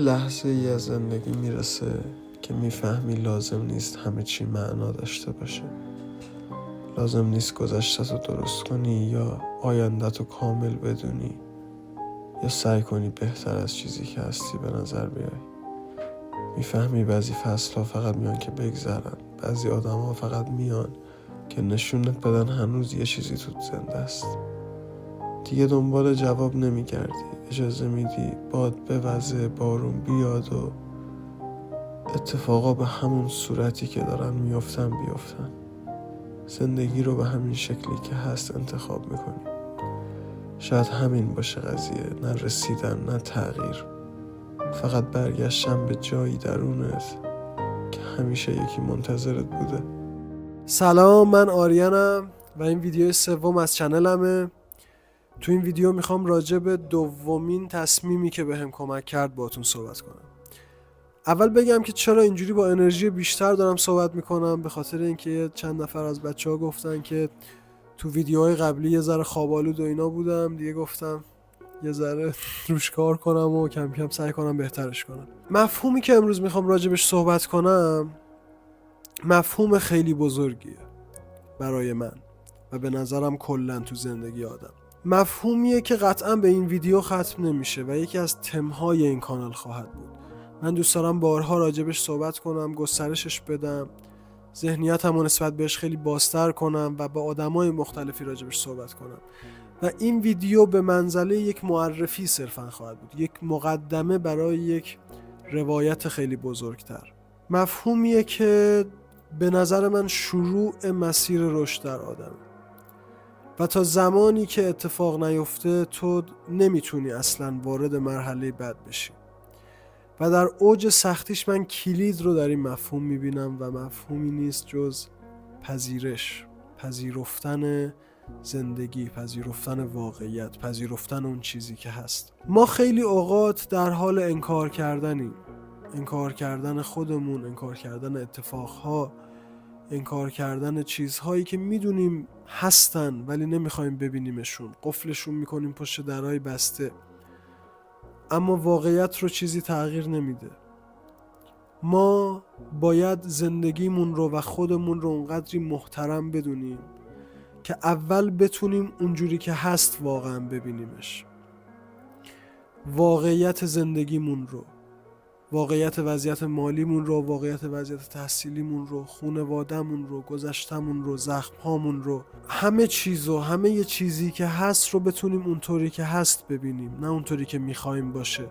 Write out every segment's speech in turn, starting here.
لحظه ای از زندگی میرسه که میفهمی لازم نیست همه چی معنا داشته باشه. لازم نیست گذشته‌تو درست کنی یا آینده‌تو کامل بدونی یا سعی کنی بهتر از چیزی که هستی به نظر بیای. میفهمی بعضی فصل‌ها فقط میان که بگذرن، بعضی آدم‌ها فقط میان که نشونت بدن هنوز یه چیزی توت زنده است. دیگه دنبال جواب نمیگردی، اجازه میدی باد بوزه، بارون بیاد و اتفاقا به همون صورتی که دارن میافتن بیافتن. زندگی رو به همین شکلی که هست انتخاب میکنی. شاید همین باشه قضیه، نه رسیدن نه تغییر، فقط برگشتن به جایی درونت که همیشه یکی منتظرت بوده. سلام، من آریانم و این ویدیو سوم از چنلمه. تو این ویدیو میخوام راجع به دومین تصمیمی که بهم کمک کرد باهاتون صحبت کنم. اول بگم که چرا اینجوری با انرژی بیشتر دارم صحبت میکنم، به خاطر اینکه چند نفر از بچه‌ها گفتن که تو ویدیوهای قبلی یه ذره خواب‌آلود و اینا بودم، دیگه گفتم یه ذره روش کار کنم و کم کم سعی کنم بهترش کنم. مفهومی که امروز میخوام راجبش صحبت کنم مفهوم خیلی بزرگیه برای من و به نظرم کلاً تو زندگی آدم. مفهومیه که قطعاً به این ویدیو ختم نمیشه و یکی از تمهای این کانال خواهد بود. من دوست دارم بارها راجبش صحبت کنم، گسترشش بدم، ذهنیتمو نسبت بهش خیلی بازتر کنم و با آدمای مختلفی راجبش صحبت کنم. و این ویدیو به منزله یک معرفی صرفاً خواهد بود، یک مقدمه برای یک روایت خیلی بزرگتر. مفهومیه که به نظر من شروع مسیر رشد در آدم و تا زمانی که اتفاق نیفته تو نمیتونی اصلاً وارد مرحله بعد بشی. و در اوج سختیش من کلید رو در این مفهوم میبینم و مفهومی نیست جز پذیرش، پذیرفتن زندگی، پذیرفتن واقعیت، پذیرفتن اون چیزی که هست. ما خیلی اوقات در حال انکار کردنیم، انکار کردن خودمون، انکار کردن اتفاقها، انکار کردن چیزهایی که میدونیم هستن ولی نمیخوایم ببینیمشون، قفلشون میکنیم پشت درهای بسته. اما واقعیت رو چیزی تغییر نمیده. ما باید زندگیمون رو و خودمون رو اونقدری محترم بدونیم که اول بتونیم اونجوری که هست واقعا ببینیمش. واقعیت زندگیمون رو، واقعیت وضعیت مالیمون رو، واقعیت وضعیت تحصیلیمون رو، خانواده‌مون رو، گذشتمون رو، زخم‌هامون رو، همه چیزو، همه یه چیزی که هست رو بتونیم اونطوری که هست ببینیم، نه اونطوری که می‌خوایم باشه،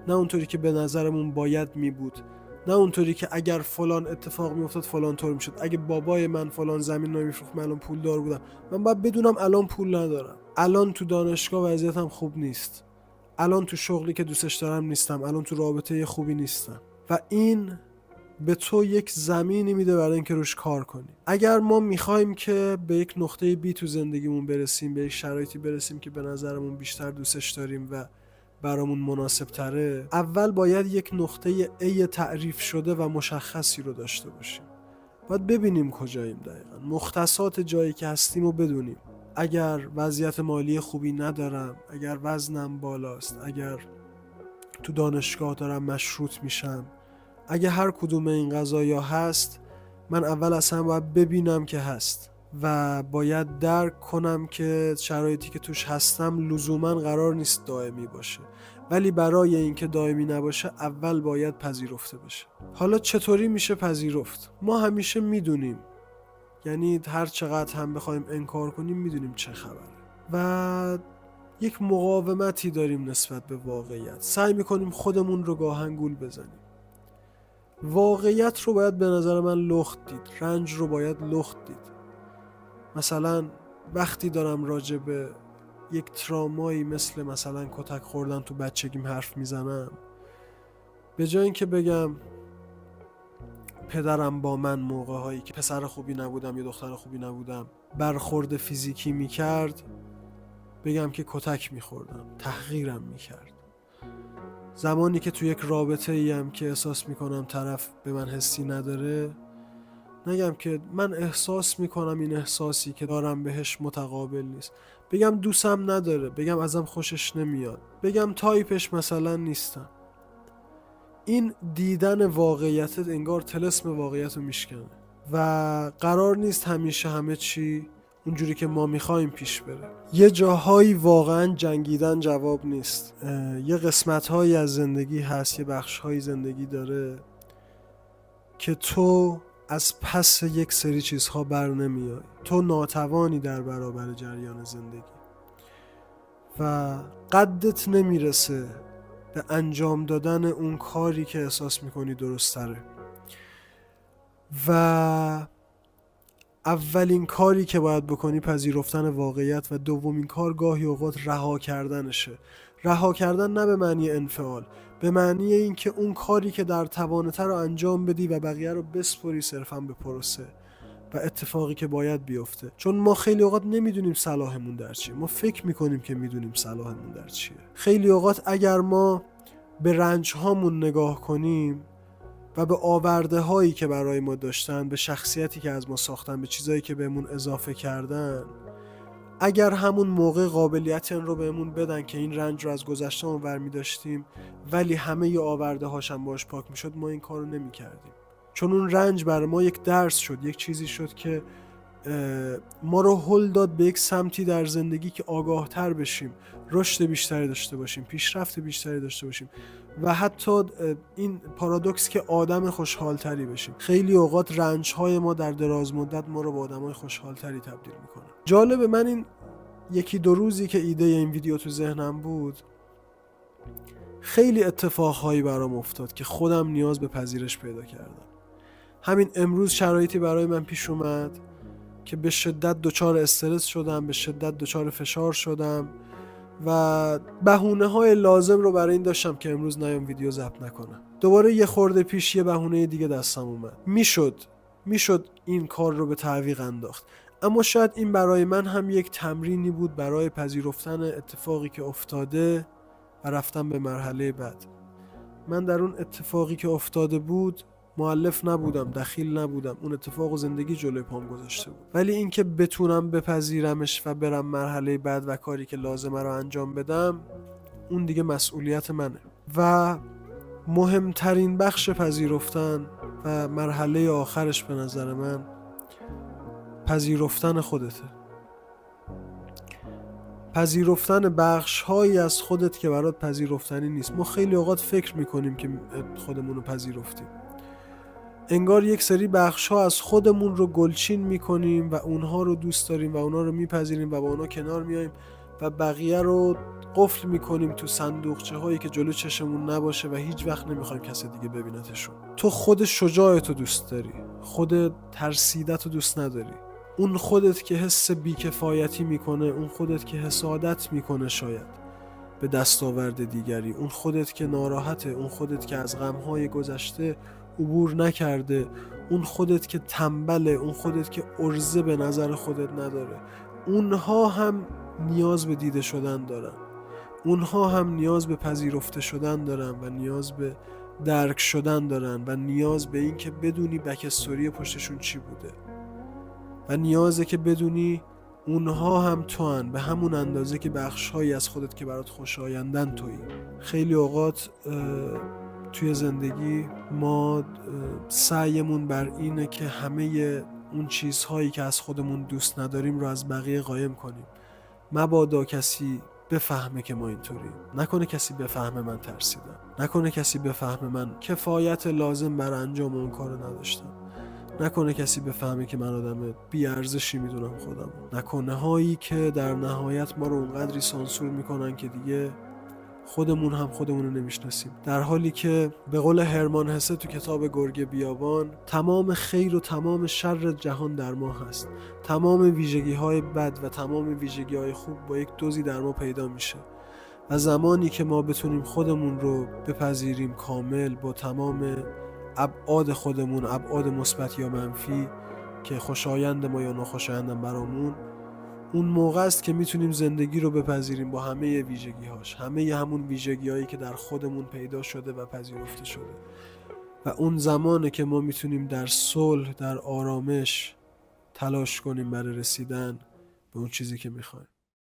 نه اونطوری که به نظرمون باید می‌بود، نه اونطوری که اگر فلان اتفاق می‌افتاد فلان طور می‌شد. اگه بابای من فلان زمین نمی‌فروخت من الان پولدار بودم. من باید بدونم الان پول ندارم. الان تو دانشگاه وضعیتم خوب نیست. الان تو شغلی که دوستش دارم نیستم، الان تو رابطه خوبی نیستم. و این به تو یک زمینی میده برای اینکه روش کار کنی. اگر ما میخوایم که به یک نقطه بی تو زندگیمون برسیم، به یک شرایطی برسیم که به نظرمون بیشتر دوستش داریم و برامون مناسب تره، اول باید یک نقطه A تعریف شده و مشخصی رو داشته باشیم. باید ببینیم کجاییم دقیقاً، مختصات جایی که هستیم رو بدونیم. اگر وضعیت مالی خوبی ندارم، اگر وزنم بالاست، اگر تو دانشگاه دارم مشروط میشم، اگه هر کدوم این قضایا هست، من اول اصلا باید ببینم که هست و باید درک کنم که شرایطی که توش هستم لزوما قرار نیست دائمی باشه، ولی برای اینکه دائمی نباشه اول باید پذیرفته بشه. حالا چطوری میشه پذیرفت؟ ما همیشه میدونیم، یعنی هر چقدر هم بخوایم انکار کنیم میدونیم چه خبره و یک مقاومتی داریم نسبت به واقعیت. سعی میکنیم خودمون رو گاهنگول بزنیم. واقعیت رو باید به نظر من لخت دید، رنج رو باید لخت دید. مثلا وقتی دارم راجع به یک ترامایی مثلا کتک خوردن تو بچگیم حرف میزنم، به جای اینکه بگم پدرم با من موقع‌هایی که پسر خوبی نبودم یا دختر خوبی نبودم برخورد فیزیکی میکرد، بگم که کتک میخوردم، تحقیرم میکرد. زمانی که تو یک رابطه ایم که احساس میکنم طرف به من حسی نداره، نگم که من احساس میکنم این احساسی که دارم بهش متقابل نیست، بگم دوستم نداره، بگم ازم خوشش نمیاد، بگم تایپش مثلا نیستم. این دیدن واقعیت انگار طلسم واقعیت رو میشکنه و قرار نیست همیشه همه چی اونجوری که ما میخوایم پیش بره. یه جاهایی واقعا جنگیدن جواب نیست. یه قسمت‌هایی از زندگی هست، یه بخش‌هایی زندگی داره که تو از پس یک سری چیزها بر نمیای. تو ناتوانی در برابر جریان زندگی و قدت نمیرسه به انجام دادن اون کاری که احساس میکنی درست تره. و اولین کاری که باید بکنی پذیرفتن واقعیت و دومین کار گاهی اوقات رها کردنشه. رها کردن نه به معنی انفعال، به معنی این که اون کاری که در توانته رو انجام بدی و بقیه رو بسپری صرفاً به پروسه و اتفاقی که باید بیفته. چون ما خیلی اوقات نمیدونیم صلاحمون در چیه. ما فکر میکنیم که میدونیم صلاحمون در چیه. خیلی اوقات اگر ما به رنج هامون نگاه کنیم و به آورده هایی که برای ما داشتن، به شخصیتی که از ما ساختن، به چیزایی که بهمون اضافه کردن، اگر همون موقع قابلیت این رو بهمون بدن که این رنج رو از گذشته‌مون برمی داشتیم ولی همه ی آورده هاشم باش پاک می شد، ما این کار رو نمی کردیم. چون اون رنج برای ما یک درس شد، یک چیزی شد که ما رو هل داد به یک سمتی در زندگی که آگاه تر بشیم، رشد بیشتری داشته باشیم، پیشرفت بیشتری داشته باشیم و حتی این پارادوکس که آدم خوشحالتری بشیم. خیلی اوقات رنج‌های ما در دراز مدت ما رو به آدمای خوشحالتری تبدیل میکنه. جالبه، من این یکی دو روزی که ایده این ویدیو تو ذهنم بود خیلی اتفاقهایی برام افتاد که خودم نیاز به پذیرش پیدا کردم. همین امروز شرایطی برای من پیش اومد که به شدت دچار استرس شدم، به شدت دچار فشار شدم و بهونه‌های لازم رو برای این داشتم که امروز نیام ویدیو ضبط نکنم. دوباره یه خورده پیش یه بهونه دیگه دستم اومد. میشد این کار رو به تعویق انداخت، اما شاید این برای من هم یک تمرینی بود برای پذیرفتن اتفاقی که افتاده و رفتن به مرحله بعد. من در اون اتفاقی که افتاده بود مؤلف نبودم، دخیل نبودم، اون اتفاق و زندگی جلوی پام گذاشته بود. ولی اینکه بتونم بپذیرمش و برم مرحله بعد و کاری که لازمه رو انجام بدم، اون دیگه مسئولیت منه. و مهمترین بخش پذیرفتن و مرحله آخرش به نظر من پذیرفتن خودته. پذیرفتن بخش‌هایی از خودت که برات پذیرفتنی نیست. ما خیلی اوقات فکر میکنیم که خودمون رو پذیرفتیم. انگار یک سری بخش‌ها از خودمون رو گلچین میکنیم و اونها رو دوست داریم و اونها رو میپذیریم و با اونها کنار میایم و بقیه رو قفل میکنیم تو صندوقچه هایی که جلو چشمون نباشه و هیچ وقت نمیخوایم کسی دیگه ببینتشون. تو خود شجاعتو دوست داری، خود ترسیدتو دوست نداری، اون خودت که حس بیکفایتی میکنه، اون خودت که حسادت میکنه شاید به دستاورد دیگری، اون خودت که ناراحته، اون خودت که از غمهای گذشته عبور نکرده، اون خودت که تنبله، اون خودت که عرضه به نظر خودت نداره، اونها هم نیاز به دیده شدن دارن، اونها هم نیاز به پذیرفته شدن دارن و نیاز به درک شدن دارن و نیاز به این که بدونی بک‌استوری پشتشون چی بوده و نیازه که بدونی اونها هم تو هن، به همون اندازه که بخش‌هایی از خودت که برات خوشایندن تویی. خیلی اوقات توی زندگی ما سعیمون بر اینه که همه اون چیزهایی که از خودمون دوست نداریم رو از بقیه قایم کنیم. مبادا کسی بفهمه که ما اینطوریم، نکنه کسی بفهمه من ترسیدم، نکنه کسی بفهمه من کفایت لازم بر انجام اون کارو نداشتم، نکنه کسی بفهمه که من آدم بی‌ارزشی میدونم خودم، نکنه هایی که در نهایت ما رو اونقدری سانسور میکنن که دیگه خودمون هم خودمون رو نمیشناسیم. در حالی که به قول هرمان هسه تو کتاب گرگ بیابان، تمام خیر و تمام شر جهان در ما هست. تمام ویژگی های بد و تمام ویژگی های خوب با یک دوزی در ما پیدا میشه و زمانی که ما بتونیم خودمون رو بپذیریم کامل با تمام ابعاد خودمون، ابعاد مثبت یا منفی که خوشایند ما یا ناخوشایند برامون، اون موقع است که میتونیم زندگی رو بپذیریم با همه ویژگی‌هاش، همه همون ویژگی‌هایی که در خودمون پیدا شده و پذیرفته شده. و اون زمانه که ما میتونیم در صلح، در آرامش تلاش کنیم برای رسیدن به اون چیزی که میخوایم.